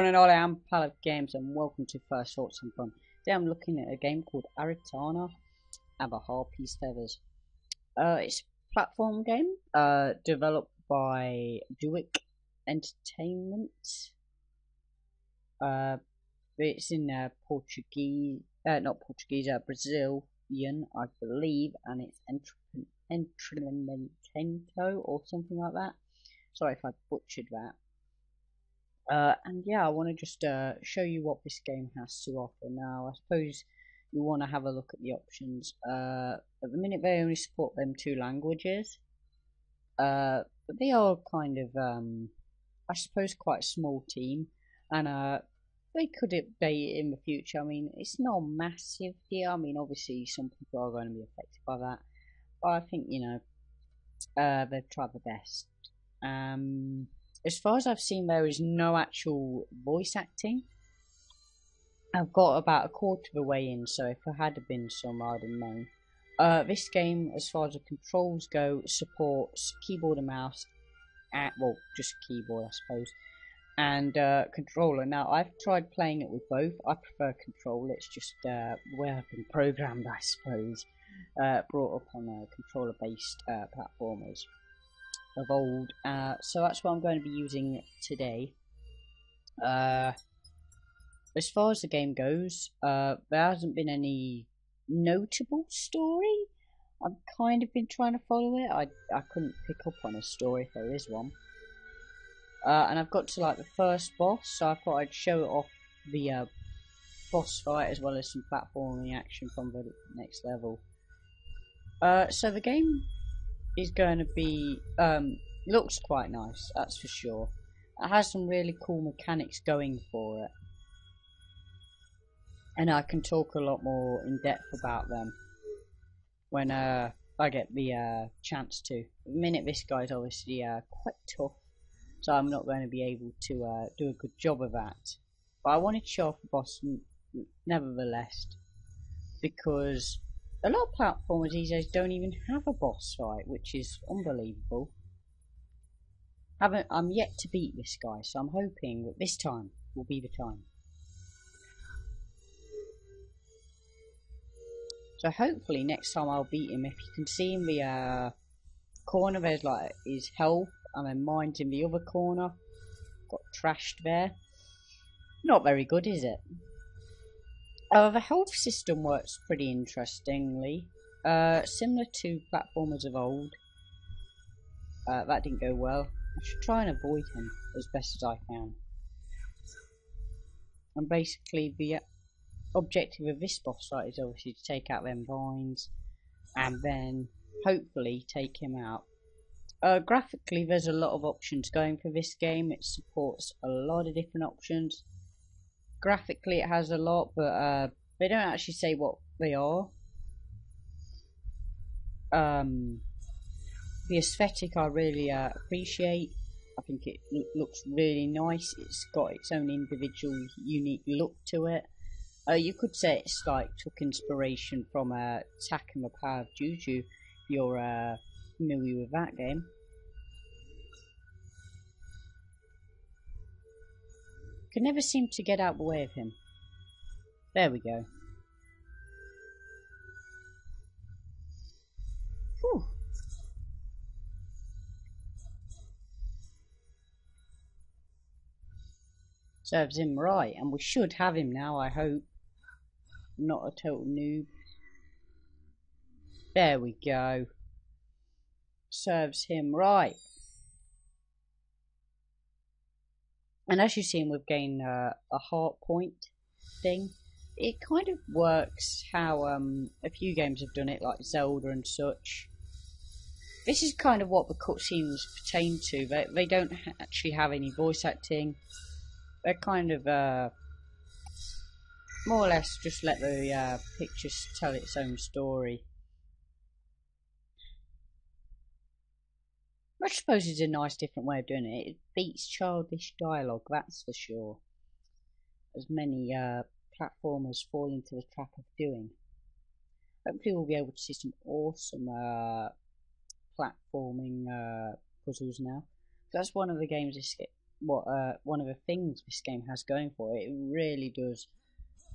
one and all, I'm Palette Games and welcome to First Thoughts and Fun. Today I'm looking at a game called Aritana and the Harpy's Feathers. It's a platform game developed by Duaik Entretenimento. It's in Portuguese, not Portuguese, Brazilian, I believe, and it's Entretenimento or something like that. Sorry if I butchered that. And yeah, I want to just show you what this game has to offer. Now, I suppose you want to have a look at the options. At the minute, they only support them two languages, but they are kind of, I suppose, quite a small team, and they could update it in the future. I mean, it's not massive here. I mean, obviously, some people are going to be affected by that, but I think, you know, they've tried the best. As far as I've seen, there is no actual voice acting. I've got about a quarter of the way in, so if there had been some, I'd have known. This game, as far as the controls go, supports keyboard and mouse, well, just keyboard, I suppose, and controller. Now, I've tried playing it with both. I prefer controller. It's just where I've been programmed, I suppose, brought up on controller-based platformers of old, so that's what I'm going to be using today. As far as the game goes, there hasn't been any notable story. I've kind of been trying to follow it. I couldn't pick up on a story if there is one. And I've got to like the first boss, so I thought I'd show it off the boss fight as well as some platforming action from the next level. So the game is going to be, looks quite nice, that's for sure. It has some really cool mechanics going for it, and I can talk a lot more in depth about them when I get the chance to. At the minute, this guy's obviously quite tough, so I'm not going to be able to do a good job of that. But I wanted to show off the boss nevertheless, because a lot of platformers these days don't even have a boss fight, which is unbelievable. I'm yet to beat this guy, so I'm hoping that this time will be the time. So hopefully next time I'll beat him. If you can see in the corner, there's like his health, and then mine's in the other corner. Got trashed there. Not very good, is it? The health system works pretty interestingly, similar to platformers of old. That didn't go well. I should try and avoid him as best as I can. And basically the objective of this boss fight is obviously to take out them vines, and then hopefully take him out. Graphically, there's a lot of options going for this game. It supports a lot of different options. Graphically it has a lot, but they don't actually say what they are. The aesthetic I really appreciate. I think it looks really nice. It's got its own individual unique look to it. You could say it's like took inspiration from Attack and the Power of Juju, if you're familiar with that game. Could never seem to get out the way of him. There we go. Whew. Serves him right, and we should have him now, I hope. Not a total noob. There we go. Serves him right. And as you've seen, we've gained a heart point thing. It kind of works how a few games have done it, like Zelda and such. This is kind of what the cutscenes pertain to. They don't actually have any voice acting. They're kind of more or less just let the picture tell its own story. I suppose it's a nice different way of doing it. It beats childish dialogue, that's for sure, as many platformers fall into the trap of doing. Hopefully we'll be able to see some awesome platforming puzzles now. That's one of the games one of the things this game has going for it. It really does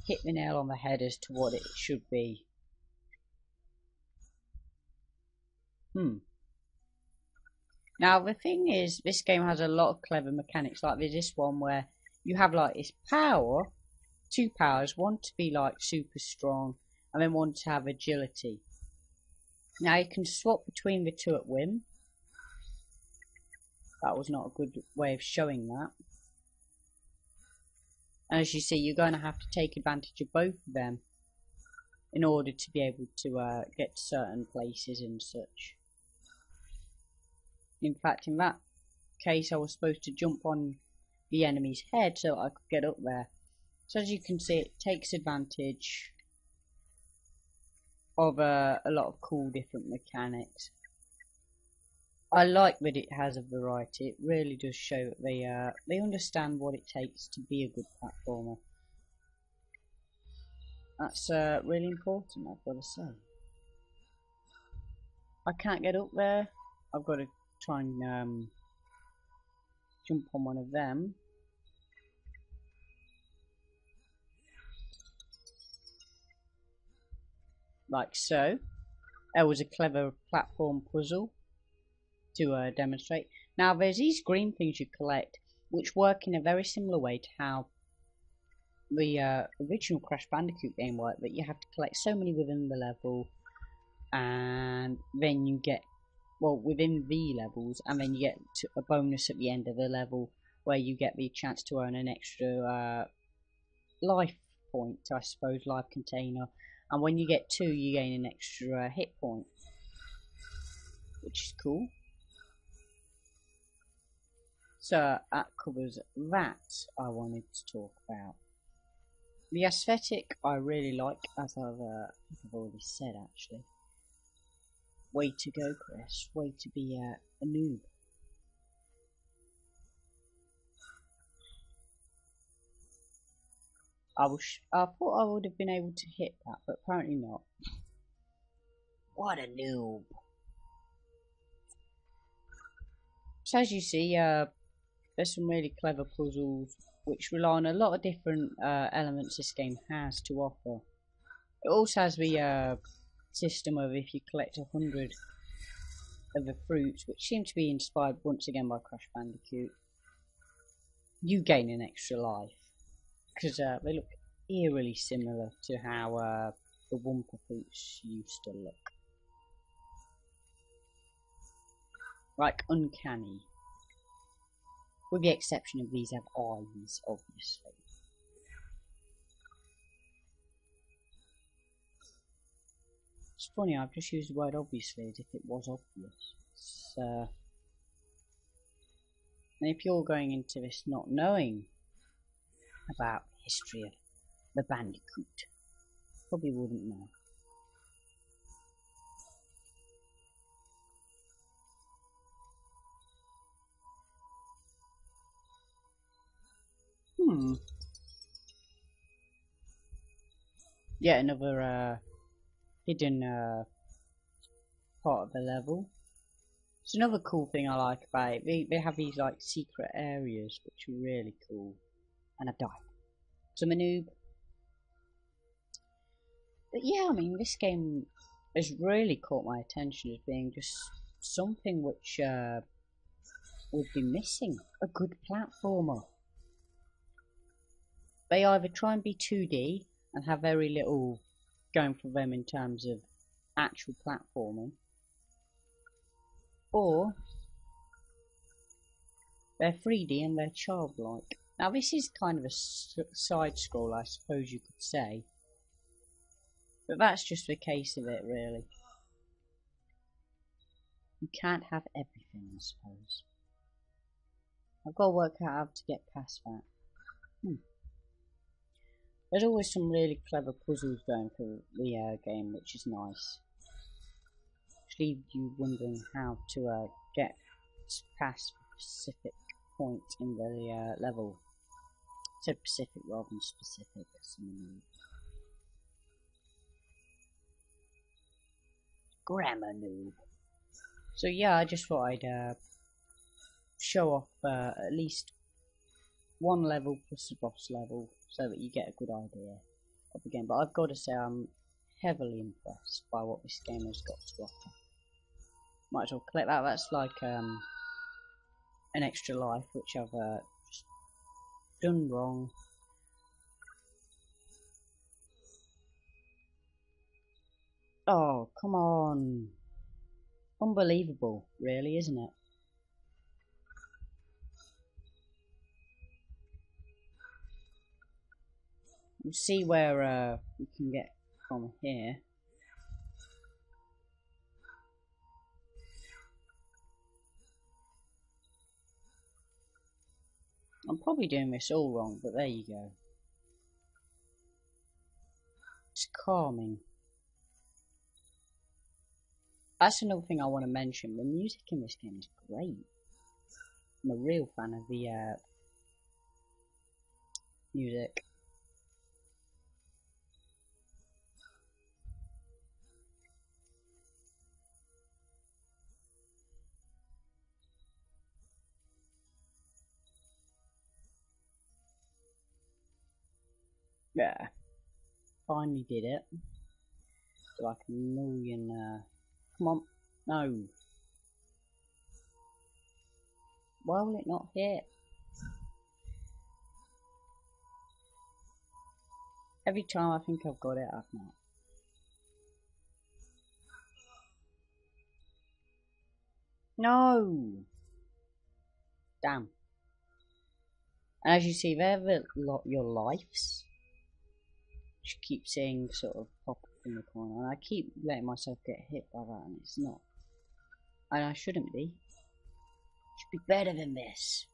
hit the nail on the head as to what it should be. Now the thing is, this game has a lot of clever mechanics. Like there's this one where you have like this power, two powers, one to be like super strong, and then one to have agility. Now you can swap between the two at whim. That was not a good way of showing that. And as you see, you're going to have to take advantage of both of them in order to be able to get to certain places and such. In fact, in that case, I was supposed to jump on the enemy's head so I could get up there. So as you can see, it takes advantage of a lot of cool different mechanics. I like that it has a variety. It really does show that they understand what it takes to be a good platformer. That's really important, I've got to say. I can't get up there. I've got to try and jump on one of them. Like so. There was a clever platform puzzle to demonstrate. Now there's these green things you collect which work in a very similar way to how the original Crash Bandicoot game worked, that you have to collect so many within the level, and then you get, well, within the levels, and then you get to a bonus at the end of the level where you get the chance to earn an extra life point, I suppose, life container, and when you get 2 you gain an extra hit point, which is cool. So that covers that I wanted to talk about. The aesthetic I really like, as I've already said actually. Way to go, Chris. Way to be a noob. I thought I would have been able to hit that, but apparently not. What a noob. So as you see, there's some really clever puzzles which rely on a lot of different elements this game has to offer. It also has the system of if you collect 100 of the fruits, which seem to be inspired once again by Crash Bandicoot, you gain an extra life. Because they look eerily similar to how the Wumpa fruits used to look. Like uncanny. With the exception of these have eyes, obviously. It's funny, I've just used the word obviously as if it was obvious. And if you're going into this not knowing about the history of the Bandicoot, probably wouldn't know. Yet another hidden part of the level. It's another cool thing I like about it. They have these like secret areas which are really cool. And I've died. So I'm a noob. But yeah, I mean, this game has really caught my attention as being just something which would be missing. A good platformer. They either try and be 2D and have very little going for them in terms of actual platforming, or they're 3D and they're childlike. Now this is kind of a side scroll, I suppose you could say, but that's just the case of it really. You can't have everything, I suppose. I've got to work out how to get past that. There's always some really clever puzzles going for the game, which is nice. Which leaves you wondering how to get past a specific point in the level. I said Pacific rather than specific. Grammar noob. So yeah, I just thought I'd show off at least one level plus the boss level so that you get a good idea of the game. But I've got to say I'm heavily impressed by what this game has got to offer. Might as well collect that. That's like an extra life which I've just done wrong. Oh, come on. Unbelievable, really, isn't it? We'll see where we can get from here. I'm probably doing this all wrong, but there you go. It's calming. That's another thing I want to mention. The music in this game is great. I'm a real fan of the music. Yeah, finally did it. So like a million. Come on, no. Why will it not hit? Every time I think I've got it, I've not. No! Damn. And as you see, there are your lives. Which keep seeing sort of pop up in the corner. And I keep letting myself get hit by that, and it's not. And I shouldn't be. Should be better than this.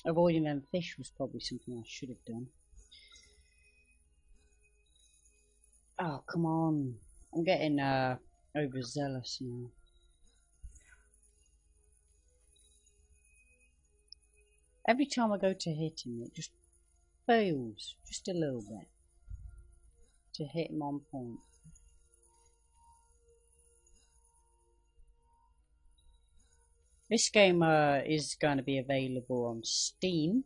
Avoiding them fish was probably something I should have done. Oh, come on. I'm getting overzealous now. Every time I go to hit him, it just fails. Just a little bit. To hit him on point. This game is going to be available on Steam.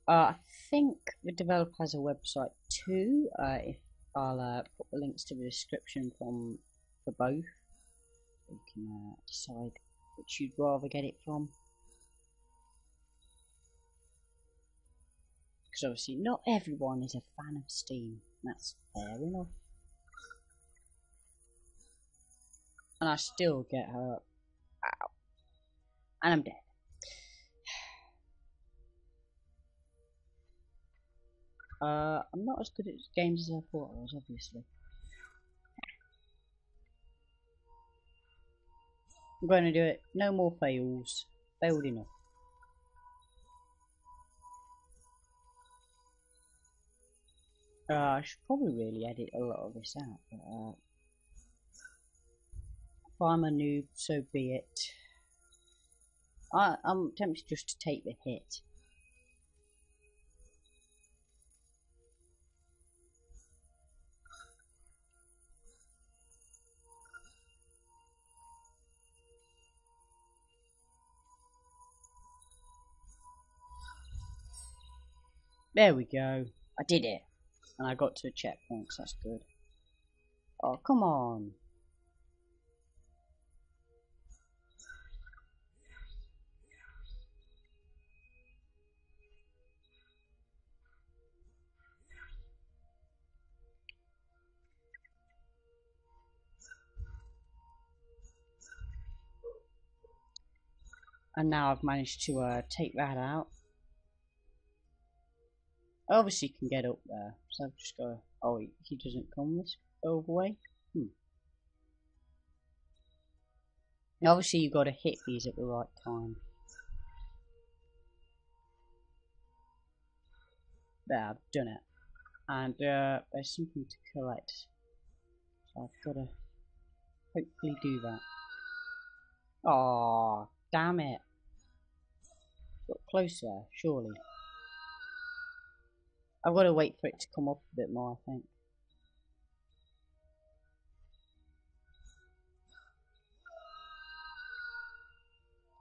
I think the developer has a website too. If I'll put the links to the description for both, so you can decide which you'd rather get it from. Because obviously not everyone is a fan of Steam. That's fair enough. And I still get hurt. Ow. And I'm dead. I'm not as good at games as I thought I was, obviously. I'm going to do it. No more fails. Failed enough. I should probably really edit a lot of this out, but if I'm a noob, so be it. I'm tempted just to take the hit. There we go. I did it. And I got to a checkpoint, so that's good. Oh, come on. And now I've managed to take that out. I obviously can get up there, so I've just got to... Oh, he doesn't come this over way? Obviously you've got to hit these at the right time. There, I've done it. And there's something to collect. So I've got to hopefully do that. Oh, damn it. Got closer, surely. I've got to wait for it to come up a bit more, I think.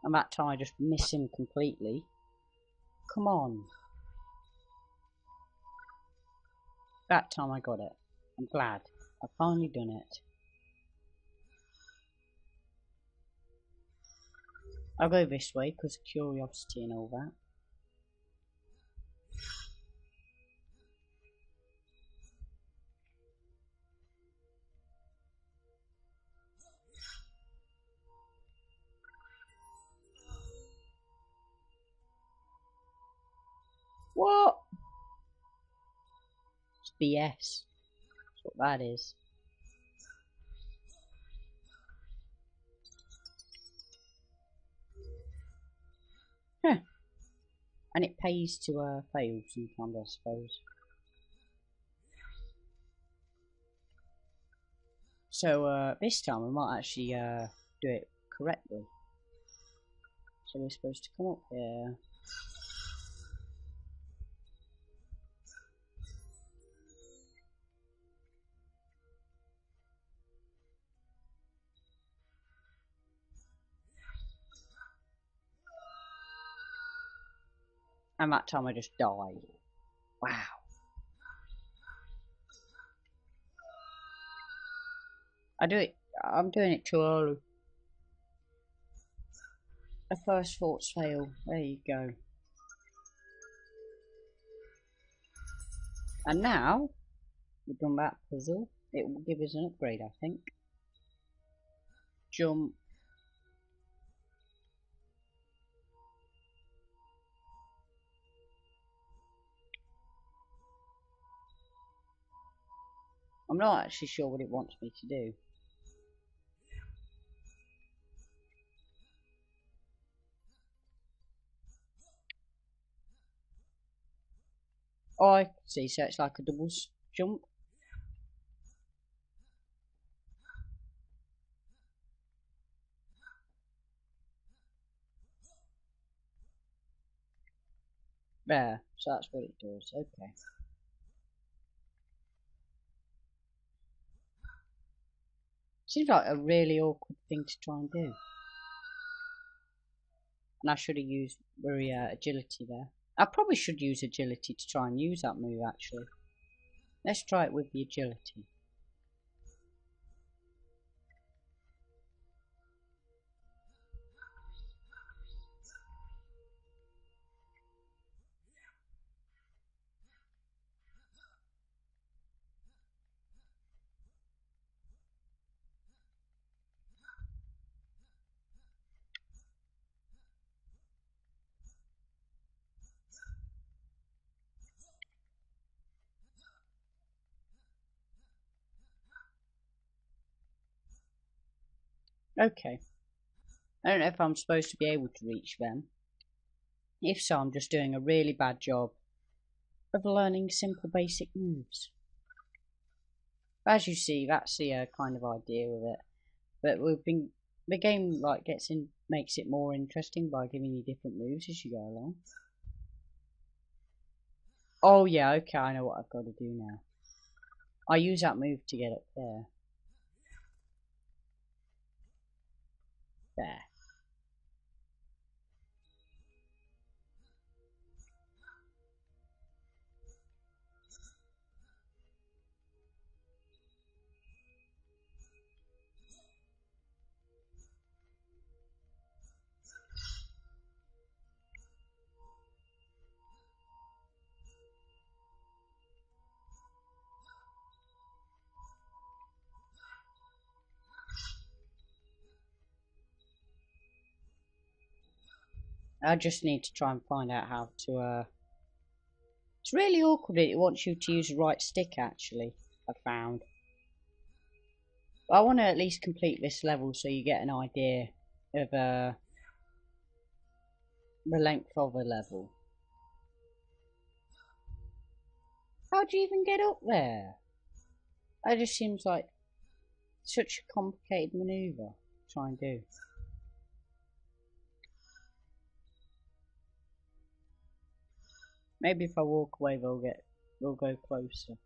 And that time I just miss him completely. Come on. That time I got it. I'm glad. I've finally done it. I'll go this way because of curiosity and all that. What? It's BS. That's what that is. Huh. And it pays to fail sometimes, I suppose. So this time we might actually do it correctly. So we're supposed to come up here. And that time I just died. Wow. I'm doing it too early. A first thoughts fail. There you go. And now we've done that puzzle. It will give us an upgrade, I think. Jump. I'm not actually sure what it wants me to do. Oh, I see. So it's like a double jump. There. So that's what it does. Okay. Seems like a really awkward thing to try and do. And I should have used agility there. I probably should use agility to try and use that move, actually. Let's try it with the agility. Okay. I don't know if I'm supposed to be able to reach them. If so, I'm just doing a really bad job of learning simple basic moves. As you see, that's the kind of idea with it. But the game makes it more interesting by giving you different moves as you go along. Oh yeah, okay, I know what I've got to do now. I use that move to get up there. There. I just need to try and find out how to it's really awkward. It wants you to use the right stick, actually, I found. But I want to at least complete this level so you get an idea of the length of a level. How do you even get up there? That just seems like such a complicated maneuver to try and do. Maybe if I walk away they'll go closer.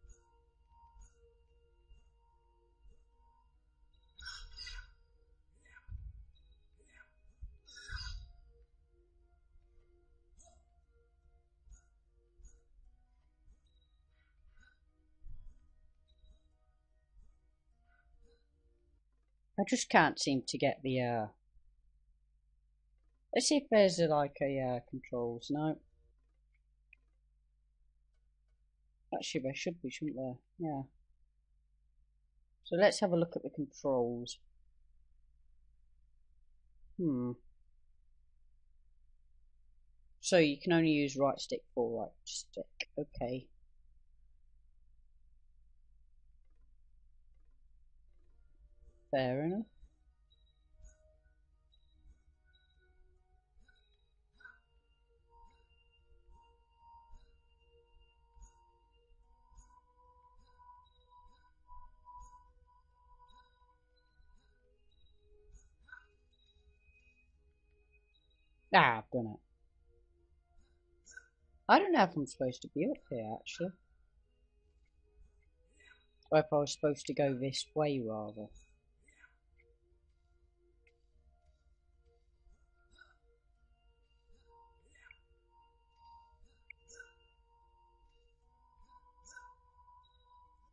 I just can't seem to get the let's see if there's like a controls. No. Actually there should be, shouldn't there? Yeah. So let's have a look at the controls. So you can only use right stick for right stick. Okay. Fair enough. Ah, I've done it. I don't know if I'm supposed to be up here actually. Or if I was supposed to go this way rather.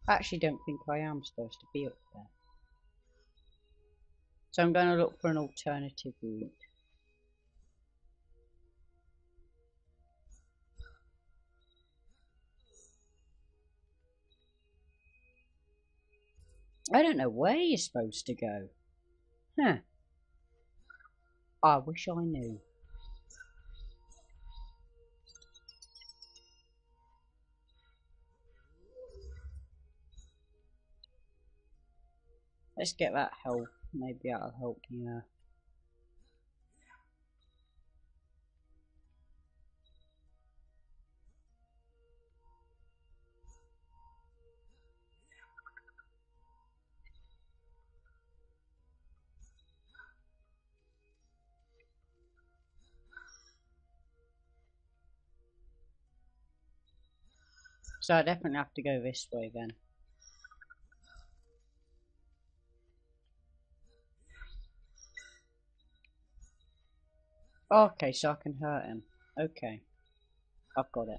I actually don't think I am supposed to be up there. So I'm going to look for an alternative route. I don't know where you're supposed to go. Huh. I wish I knew. Let's get that help. Maybe that'll help me. So I definitely have to go this way then. Okay, so I can hurt him. Okay. I've got it.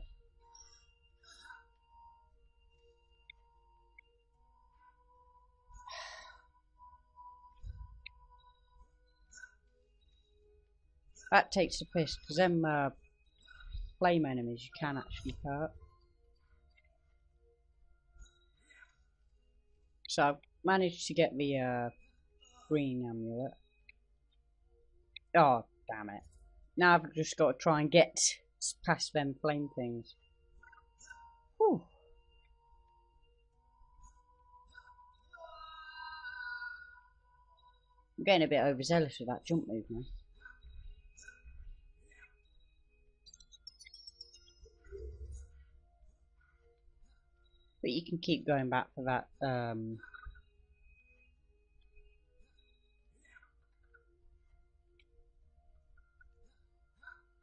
That takes the piss, because them flame enemies you can actually hurt. So I've managed to get the green amulet. Oh, damn it. Now I've just got to try and get past them flame things. Whew. I'm getting a bit overzealous with that jump move now. But you can keep going back for that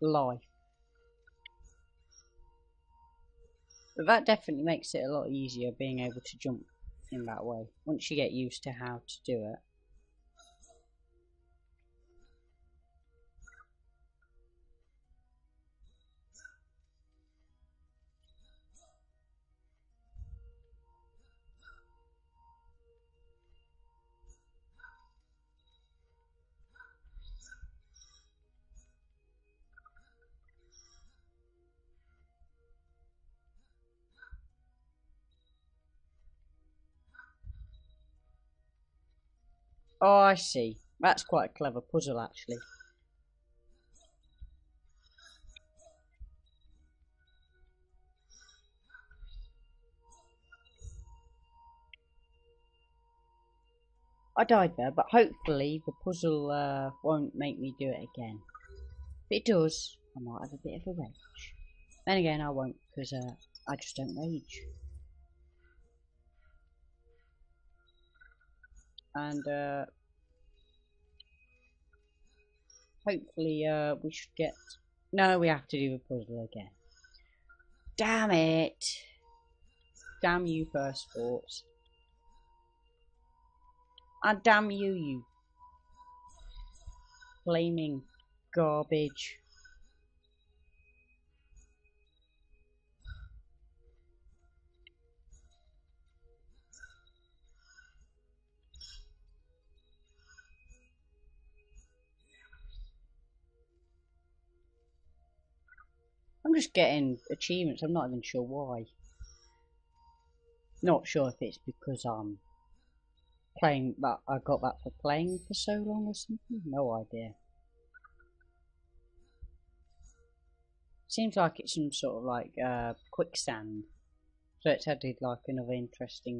life. But that definitely makes it a lot easier being able to jump in that way, once you get used to how to do it. Oh, I see. That's quite a clever puzzle, actually. I died there, but hopefully the puzzle won't make me do it again. If it does, I might have a bit of a rage. Then again, I won't, because I just don't rage. And hopefully we should get... No, we have to do the puzzle again. Damn it! Damn you, First Thoughts. And damn you, you flaming garbage. I'm just getting achievements, I'm not even sure why. Not sure if it's because I'm playing that, I got that for playing for so long or something, no idea. Seems like it's some sort of like quicksand, so it's added like another interesting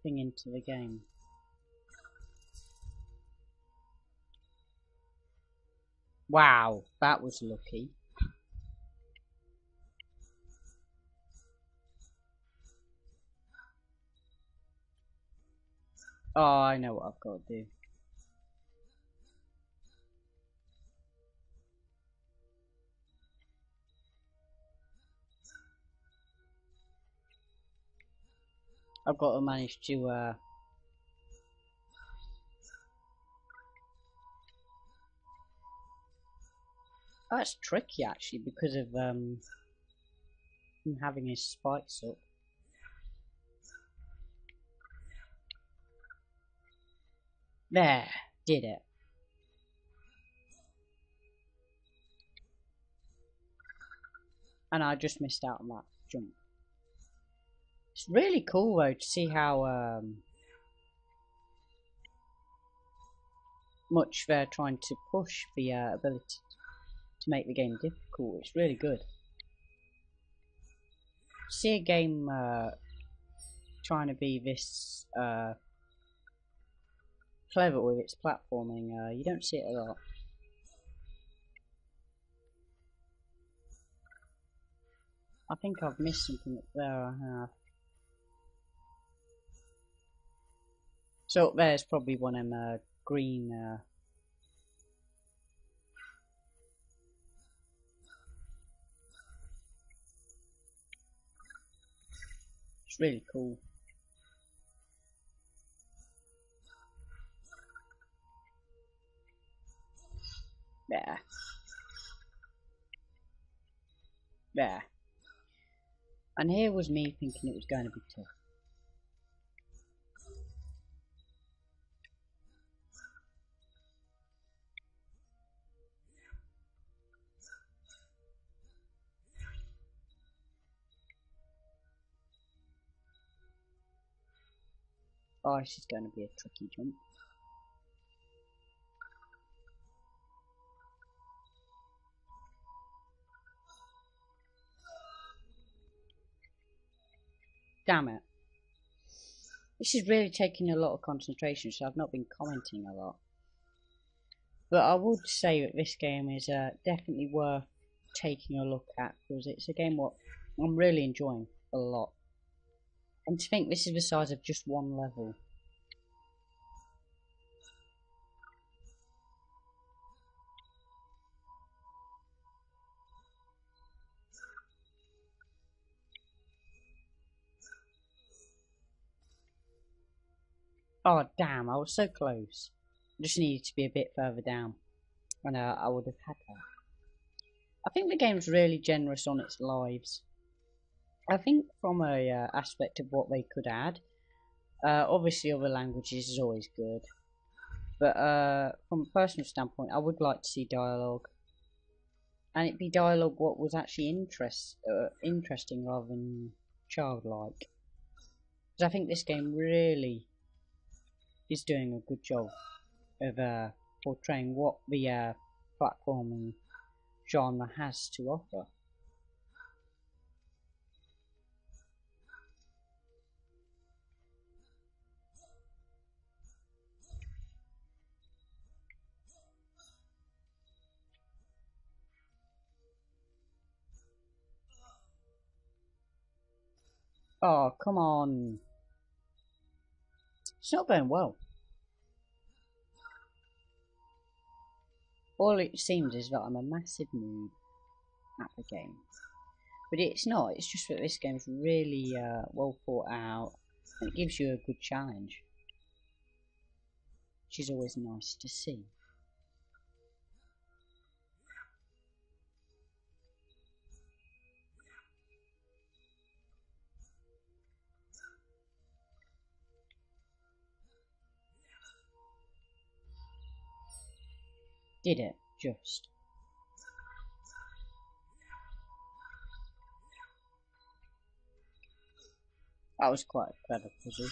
thing into the game. Wow, that was lucky. Oh, I know what I've got to do. I've got to manage to that's tricky actually because of him having his spikes up. There, did it. And I just missed out on that jump. It's really cool though to see how much they're trying to push the ability to make the game difficult. It's really good. See a game trying to be this clever with its platforming, you don't see it a lot. I think I've missed something up there, I have. So up there's probably one of them green it's really cool. There. There. And here was me thinking it was going to be tough. Oh, this is going to be a tricky jump. Damn it. This is really taking a lot of concentration, so I've not been commenting a lot. But I would say that this game is definitely worth taking a look at, because it's a game what I'm really enjoying a lot. And to think this is the size of just one level. Oh damn, I was so close. I just needed to be a bit further down, and I would have had that. I think the game's really generous on its lives. I think from a aspect of what they could add, obviously other languages is always good, but from a personal standpoint, I would like to see dialogue, and it be dialogue what was actually interesting rather than childlike. Because I think this game really is doing a good job of portraying what the platforming genre has to offer. Oh, come on. It's not going well. All it seems is that I'm a massive noob at the game. But it's not, it's just that this game's really well thought out, and it gives you a good challenge, which is always nice to see. Did it, just. That was quite a clever puzzle.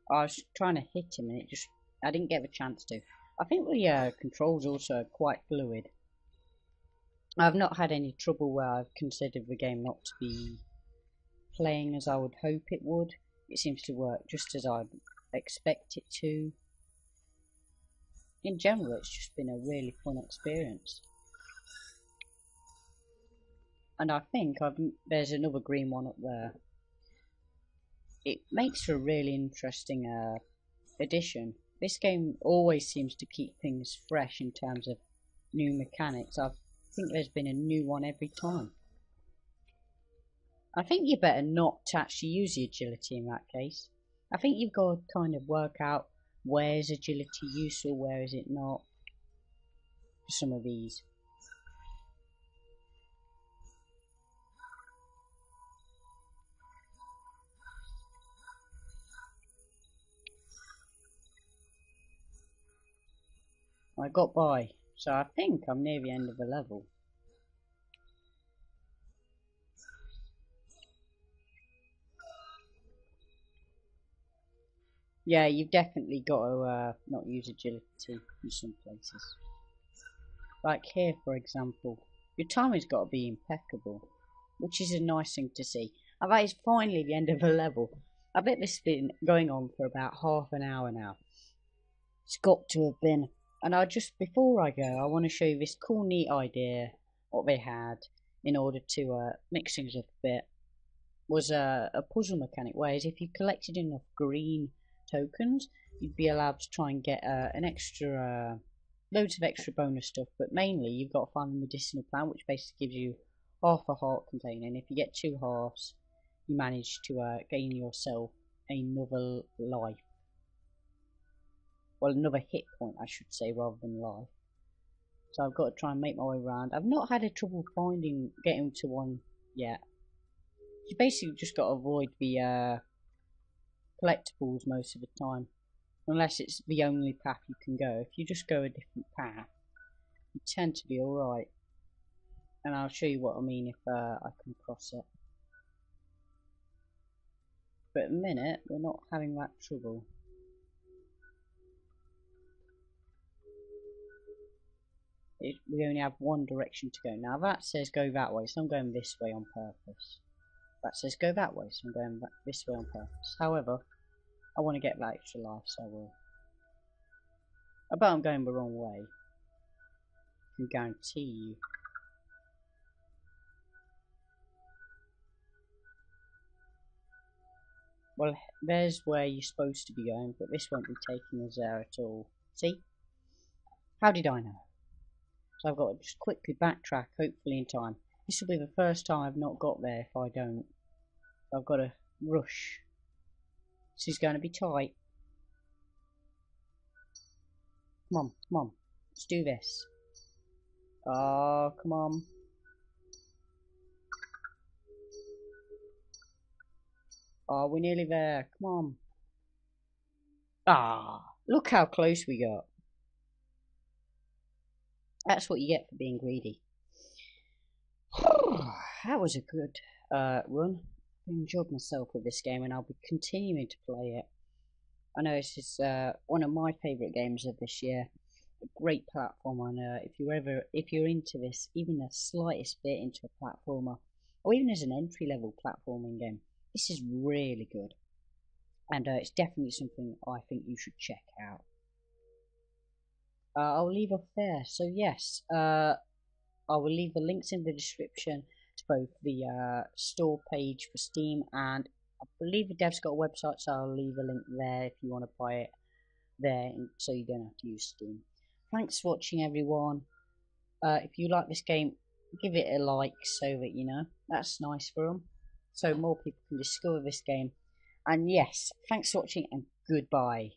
I was trying to hit him and I didn't get the chance to. I think the controls also are quite fluid. I've not had any trouble where I've considered the game not to be playing as I would hope it would. It seems to work just as I'd expect it to. In general, it's just been a really fun experience. And I think there's another green one up there. It makes for a really interesting addition. This game always seems to keep things fresh in terms of new mechanics. I think there's been a new one every time. I think you better not actually use the agility in that case. I think you've got to kind of work out where is agility useful, where is it not, for some of these. I got by, so I think I'm near the end of the level. Yeah, you've definitely got to not use agility in some places. Like here, for example, your timing's got to be impeccable, which is a nice thing to see. And that is finally the end of the level. I bet this has been going on for about half an hour now. It's got to have been. And before I go, I want to show you this cool, neat idea what they had in order to mix things up a bit. Was a puzzle mechanic, whereas if you collected enough green tokens, you'd be allowed to try and get an extra, loads of extra bonus stuff. But mainly, you've got to find the medicinal plant, which basically gives you half a heart container. And if you get 2 halves, you manage to gain yourself another life. Well, another hit point, I should say, rather than life. So I've got to try and make my way around. I've not had a trouble getting to one yet. You basically just got to avoid the collectibles most of the time, unless it's the only path you can go. If you just go a different path, you tend to be alright. And I'll show you what I mean if I come across it. But at the minute, we're not having that trouble. We only have one direction to go. Now that says go that way, so I'm going this way on purpose. That says go that way, so I'm going this way on purpose. However, I want to get that extra life, so I will. I bet I'm going the wrong way. I can guarantee you. Well, there's where you're supposed to be going, but this won't be taking us there at all. See? How did I know? So I've got to just quickly backtrack, hopefully in time. This will be the first time I've not got there if I don't. I've got to rush. This is going to be tight. Come on. Let's do this. Oh, come on. Oh, we're nearly there. Come on. Ah, look how close we got. That's what you get for being greedy. That was a good run. I enjoyed myself with this game, and I'll be continuing to play it. I know this is one of my favourite games of this year. A great platform, and if you're into this, even the slightest bit into a platformer, or even as an entry-level platforming game, this is really good. And it's definitely something I think you should check out. I'll leave off there. So yes, I will leave the links in the description to both the store page for Steam, and I believe the dev's got a website, so I'll leave a link there if you want to buy it there, so you don't have to use Steam. Thanks for watching, everyone. If you like this game, give it a like so that you know that's nice for them, so more people can discover this game. And yes, thanks for watching, and goodbye.